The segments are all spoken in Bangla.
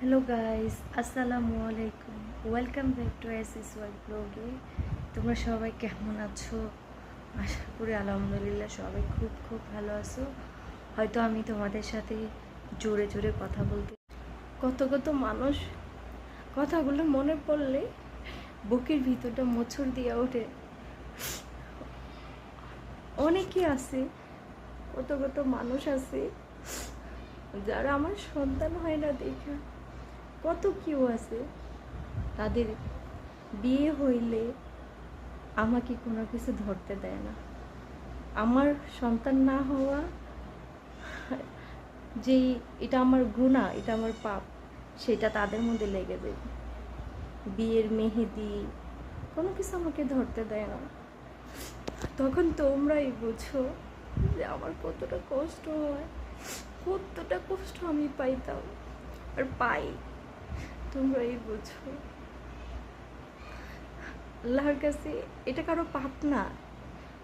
হ্যালো গাইস, আসসালামু আলাইকুম। Welcome back to SS world ব্লগে। তোমরা সবাই কেমন আছো? আশা করি আলহামদুলিল্লাহ সবাই খুব খুব ভালো আছো। হয়তো আমি তোমাদের সাথে জোরে জোরে কথা বলতে কত কত মানুষ কথাগুলো মনে পড়লে বুকের ভিতরটা মোচড় দিয়ে ওঠে। অনেকে আছে, কত কত মানুষ আছে যারা আমার সন্তান হয় না দেখা, কত কেউ আছে তাদের বিয়ে হইলে আমাকে কোনো কিছু ধরতে দেয় না। আমার সন্তান না হওয়া যেই এটা আমার গুনাহ, এটা আমার পাপ, সেটা তাদের মধ্যে লেগে যাবে। বিয়ের মেহেদি কোনো কিছু আমাকে ধরতে দেয় না। তখন তোমরাই বুঝো যে আমার কতটা কষ্ট হয়, কতটা কষ্ট আমি পাইতাম আর পাই। তোমরাই বুঝো। আল্লাহর কাছে এটা কারো পাপ না,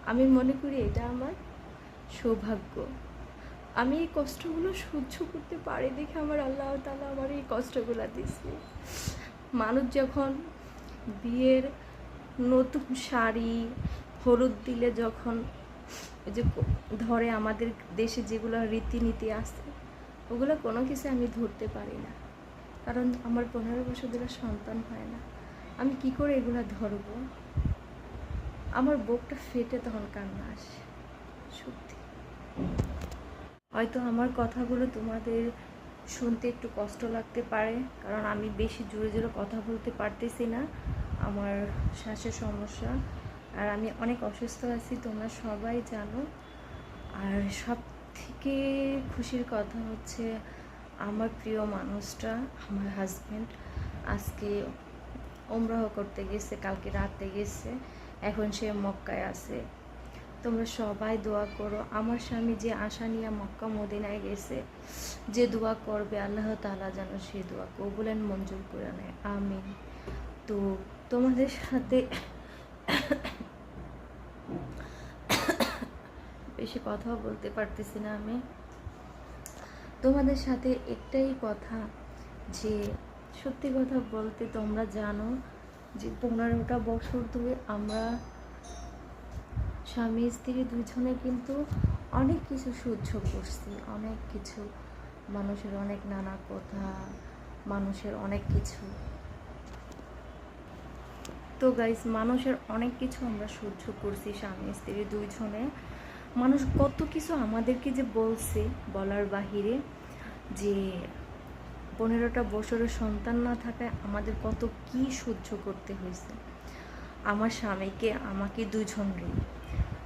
আমি মনে করি এটা আমার সৌভাগ্য। আমি এই কষ্টগুলো সহ্য করতে পারি দেখে আমার আল্লাহ তাআলা আমার এই কষ্টগুলো দিয়েছে। মানুষ যখন বিয়ের নতুন শাড়ি হলুদ দিলে যখন ওই যে ধরে, আমাদের দেশে যেগুলো রীতিনীতি আছে ওগুলো কোনো কিছু আমি ধরতে পারি না, কারণ আমার 15 বছর ধরে সন্তান হয় না। আমি কি করে এগুলো ধরবো? আমার বুকটা ফেটে তখন কান্না আসে, সত্যি। হয়তো আমার কথাগুলো তোমাদের শুনতে একটু কষ্ট লাগতে পারে, কারণ আমি বেশি জোরে জোরে কথা বলতে পারতেছি না, আমার শ্বাসের সমস্যা, আর আমি অনেক অসুস্থ আছি, তোমরা সবাই জানো। আর সব থেকে খুশির কথা হচ্ছে আমার প্রিয় মানুষটা, আমার হাজব্যান্ড, আজকে ওমরাহ করতে গেছে, কালকে রাতে গেছে, এখন সে মক্কায় আছে। তোমরা সবাই দোয়া করো। আমার স্বামী যে আশা নিয়ে মক্কা মদিনায় গেছে, যে দোয়া করবে আল্লাহ তাআলা যেন সেই দোয়া কবুলেন মঞ্জুর করে নেয়, আমিন। তো তোমাদের সাথে বেশি কথাও বলতে পারতেছি না আমি। তোমাদের সাথে একটাই কথা, যে সত্যি কথা বলতে তোমরা জানো যে 15টা বছর ধরে আমরা স্বামী স্ত্রী দুজনে কিন্তু অনেক কিছু সহ্য করছি, অনেক কিছু, মানুষের অনেক নানা কথা, মানুষের অনেক কিছু। তো গাইস, মানুষের অনেক কিছু আমরা সহ্য করছি স্বামী স্ত্রী দুইজনে। মানুষ কত কিছু আমাদেরকে যে বলছে বলার বাহিরে, যে 15টা বছরের সন্তান না থাকায় আমাদের কত কি সহ্য করতে হয়েছে আমার স্বামীকে, আমাকে, দুজনকে।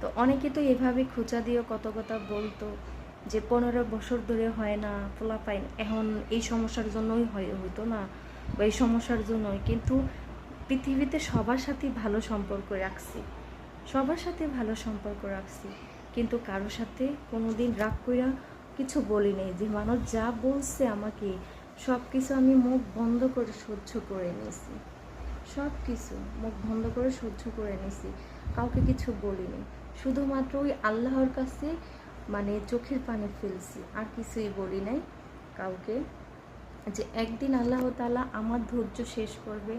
তো অনেকে তো এভাবে খোঁচা দিয়ে কত কথা বলতো যে 15 বছর ধরে হয় না, পোলা পাইন এখন এই সমস্যার জন্যই হইতো না, বা এই সমস্যার জন্যই। কিন্তু পৃথিবীতে সবার সাথেই ভালো সম্পর্ক রাখছি, সবার সাথে ভালো সম্পর্ক রাখছি, কিন্তু কারোর সাথে কোনো দিন রাগ কইরা কিছু বলি নেই। যে মানুষ যা বলছে আমাকে, সব কিছু আমি মুখ বন্ধ করে সহ্য করে নিয়েছি, সব কিছু মুখ বন্ধ করে সহ্য করে নিয়েছি, কাউকে কিছু বলিনি। শুধুমাত্র ওই আল্লাহর কাছে মানে চোখের পানি ফেলছি, আর কিছুই বলি নাই কাউকে। যে একদিন আল্লাহ তাআলা আমার ধৈর্য শেষ করবে,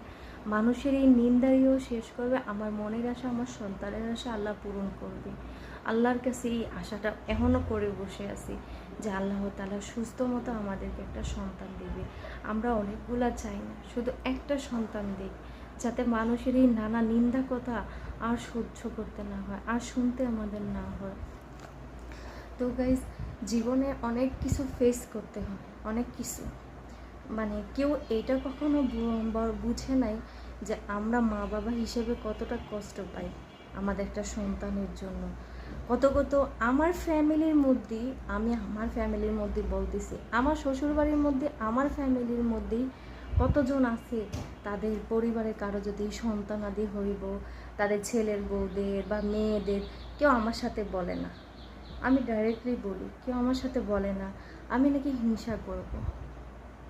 মানুষের এই নিন্দারিও শেষ করবে, আমার মনের আশা, আমার সন্তানের আশা আল্লাহ পূরণ করবে। আল্লাহর কাছে এই আশাটা এখনও করে বসে আছি যে আল্লাহ তাআলা সুস্থ মতো আমাদেরকে একটা সন্তান দেবে। আমরা অনেকগুলা চাই না, শুধু একটা সন্তান দিক, যাতে মানুষের এই নানা নিন্দা কথা আর সহ্য করতে না হয়, আর শুনতে আমাদের না হয়। তো গাইজ, জীবনে অনেক কিছু ফেস করতে হয়, অনেক কিছু, মানে কেউ এইটা কখনো বুঝে নাই যে আমরা মা বাবা হিসেবে কতটা কষ্ট পাই আমাদের একটা সন্তানের জন্য। কত কত আমার ফ্যামিলির মধ্যেই, আমি আমার ফ্যামিলির মধ্যে বলতেছি, আমার শ্বশুরবাড়ির মধ্যে, আমার ফ্যামিলির মধ্যেই কতজন আছে তাদের পরিবারে কারো যদি সন্তানাদি হইব, তাদের ছেলের বউদের বা মেয়েদের, কেউ আমার সাথে বলে না। আমি ডাইরেক্টলি বলি, কেউ আমার সাথে বলে না আমি নাকি হিংসা করব,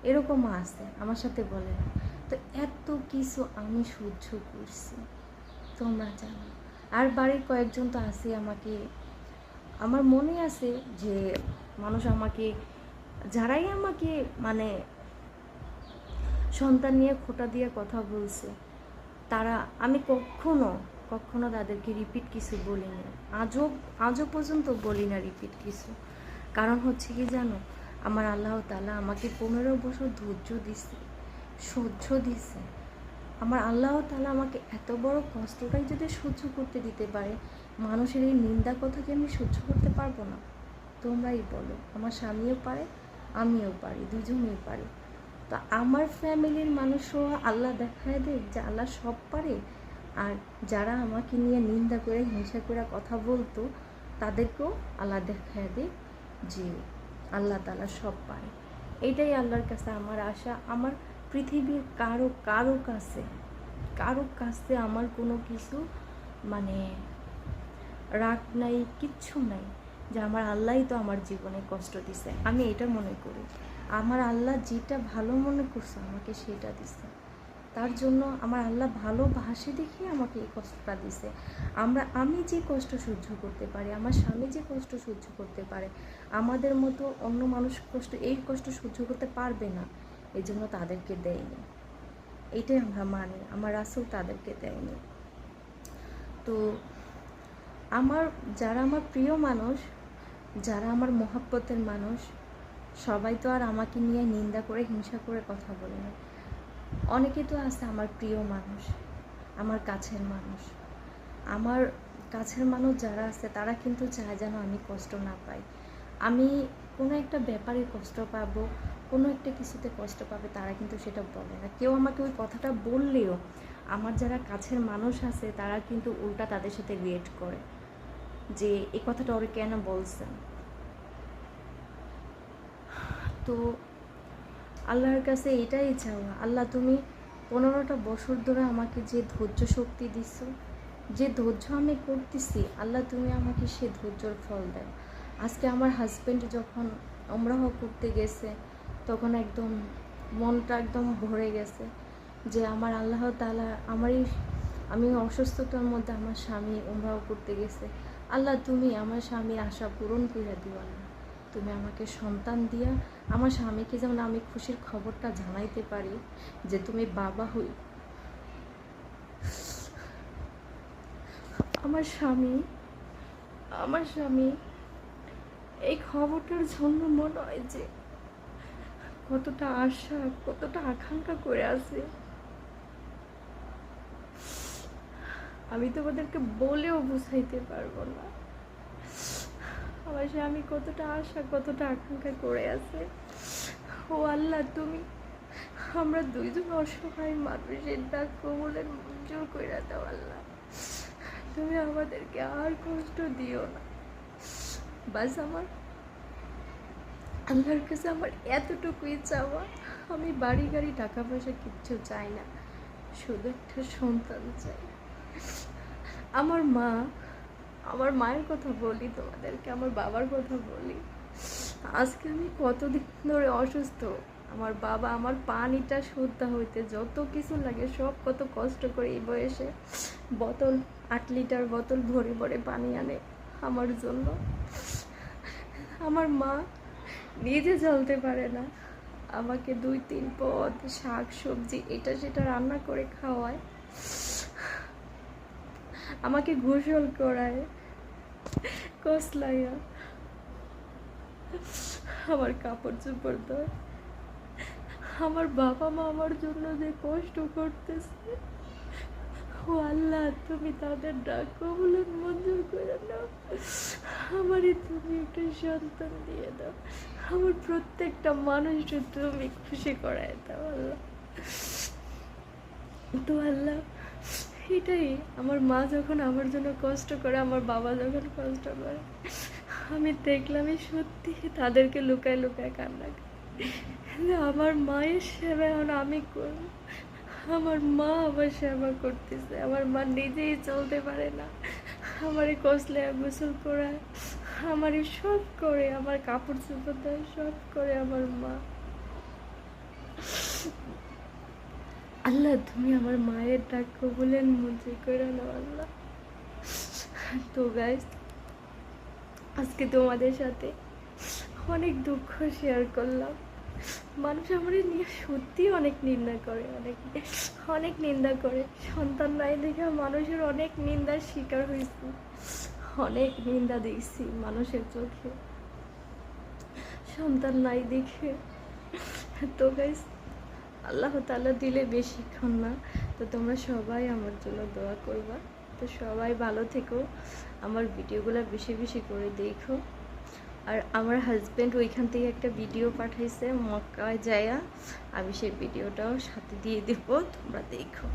এরকমও আছে, আমার সাথে বলে না। তো এত কিছু আমি সহ্য করছি, তোমরা জানো। আর বাড়ির কয়েকজন তো আছে, আমাকে, আমার মনে আছে যে মানুষ আমাকে, যারাই আমাকে মানে সন্তান নিয়ে খোঁটা দিয়ে কথা বলছে, তারা আমি কখনো কখনো তাদেরকে রিপিট কিছু বলিনি, আজও আজও পর্যন্ত বলি না রিপিট কিছু। কারণ হচ্ছে কি জানো, আমার আল্লাহ তাআলা আমাকে 15 বছর ধৈর্য দিছে, সহ্য দিছে। আমার আল্লাহ তাআলা আমাকে এত বড় কষ্টটাই যদি সহ্য করতে দিতে পারে, মানুষের এই নিন্দা কথাকে আমি সহ্য করতে পারবো না? তোমরাই বলো। আমার স্বামীও পারে, আমিও পারি, দুজনেই পারি। তো আমার ফ্যামিলির মানুষও আল্লাহ দেখায় দেয় যে আল্লাহ সব পারে, আর যারা আমাকে নিয়ে নিন্দা করে হিংসা করে কথা বলতো তাদেরকেও আল্লাহ দেখায় দেয় যে আল্লাহ তাআলা সব পারে। এইটাই আল্লাহর কাছে আমার আশা। আমার পৃথিবীর কারো কাছে আমার কোনো কিছু মানে রাগ নাই, কিচ্ছু নাই, যে আমার আল্লাহই তো আমার জীবনে কষ্ট দিছে। আমি এটা মনে করি, আমার আল্লাহ যেটা ভালো মনে করছে আমাকে সেটা দিছে। তার জন্য আমার আল্লাহ ভালোবাসে দেখে আমাকে এই কষ্টটা দিছে। আমি যে কষ্ট সহ্য করতে পারি, আমার স্বামী যে কষ্ট সহ্য করতে পারে, আমাদের মতো অন্য মানুষ এই কষ্ট সহ্য করতে পারবে না, এই জন্য তাদেরকে দেয়নি। এইটাই আমরা মানি, আমার রাসূল তাদেরকে দেয়নি। তো যারা আমার প্রিয় মানুষ, যারা আমার মহব্বতের মানুষ, সবাই তো আর আমাকে নিয়ে নিন্দা করে হিংসা করে কথা বলে না। অনেকে তো আছে আমার প্রিয় মানুষ, আমার কাছের মানুষ যারা আছে তারা কিন্তু চায় যেন আমি কষ্ট না পাই। আমি কোনো একটা ব্যাপারে কষ্ট পাবো, কোনো একটা কিছুতে কষ্ট পাবে, তারা কিন্তু সেটা বলে না। কেউ আমাকে ওই কথাটা বললেও আমার যারা কাছের মানুষ আছে তারা কিন্তু উল্টা তাদের সাথে রিয়েক্ট করে যে এই কথাটা ওরা কেন বলছেন। তো আল্লাহর কাছে এটাই চাওয়া, আল্লাহ তুমি 15টা বছর ধরে আমাকে যে ধৈর্য শক্তি দিচ্ছ, যে ধৈর্য আমি করতেছি, আল্লাহ তুমি আমাকে সে ধৈর্যর ফল দাও। আজকে আমার হাজব্যান্ড যখন উমরাহ করতে গেছে তখন একদম মনটা একদম ভরে গেছে যে আমার আল্লাহ তাআলা আমি অসুস্থতার মধ্যে আমার স্বামী উমরাহ করতে গেছে। আল্লাহ তুমি আমার স্বামীর আশা পূরণ করে দিও। আল্লাহ তুমি আমাকে সন্তান দিয়া আমার স্বামীকে যেমন আমি খুশির খবরটা জানাইতে পারি যে তুমি বাবা হই। আমার স্বামী এই খবরটার জন্য মনে হয় যে কতটা আশা, কতটা আকাঙ্ক্ষা করে আছে, আমি তোমাদেরকে বলেও বুঝাইতে পারবো না। আমার স্বামী কতটা আশা, কতটা আকাঙ্ক্ষা করে আছে। ও আল্লাহ তুমি আমরা দুইজন অসহায় মানুষের ডাক কবুলের মঞ্জুর করে দাও। আল্লাহ তুমি আমাদেরকে আর কষ্ট দিও না। বাস আমার আল্লাহর কাছে আমার এতটুকুই চাওয়া, আমি বাড়ি গাড়ি টাকা পয়সা কিচ্ছু চাই না, শুধু একটা সন্তান চাই। আমার মায়ের কথা বলি তোমাদেরকে, আমার বাবার কথা বলি। আজকে আমি কতদিন ধরে অসুস্থ। আমার বাবা আমার পানিটা শুদ্ধ হইতে যত কিছু লাগে সব কত কষ্ট করে এই বয়সে 8 লিটার বোতল ভরে ভরে পানি আনে আমার জন্য। আমার মা নিজে চলতে পারে না, আমাকে 2-3 পদ শাক সবজি এটা সেটা রান্না করে খাওয়ায়, আমাকে গোসল করায় কসলাইয়া, আমার কাপড় চোপড় দেয়। আমার বাবা মা আমার জন্য যে কষ্ট করতেছে, ও আল্লাহ তুমি তাদের ডাক কবুলের মঞ্জুর করে দাও। আমারই তুমি একটা সন্তান দিয়ে দাও, আমার প্রত্যেকটা মানুষকে তুমি খুশি করায় দাও আল্লাহ। তো আল্লাহ এটাই, আমার মা যখন আমার জন্য কষ্ট করে, আমার বাবা যখন কষ্ট করে, আমি দেখলামই সত্যি তাদেরকে লুকায় লুকায় কান্না করি। আমার মায়ের সেবা এখন আমি করব, আমার মা আমার সেবা করতেছে। আমার মা নিজেই চলতে পারে না, আমারই কসলে গোসল করায়, আমারই সব করে, আমার কাপড় চোপড় দেয়, সব করে আমার মা। আল্লাহ তুমি আমার মায়ের ডাক কবুলের মঞ্জুর করে নাও আল্লাহ। তো গাইস, আজকে তোমাদের সাথে অনেক দুঃখ শেয়ার করলাম, মানুষ আমার নিয়ে সত্যি অনেক নিন্দা করে, অনেক অনেক নিন্দা করে। সন্তান নাই দেখে মানুষের অনেক নিন্দার শিকার হয়েছি, অনেক নিন্দা দেখছি মানুষের চোখে সন্তান নাই দেখে। তো গাইস আল্লাহ তাআলা দিলে বেশিক্ষণ না, তো তোমরা সবাই আমার জন্য দোয়া করবা। তো সবাই ভালো থেকো, আমার ভিডিওগুলো বেশি বেশি করে দেখো। আর আমার হাজব্যান্ড ওইখান থেকে একটা ভিডিও পাঠাইছে মক্কায় যায়া, আমি সেই ভিডিওটাও সাথে দিয়ে দেবো, তোমরা দেখো।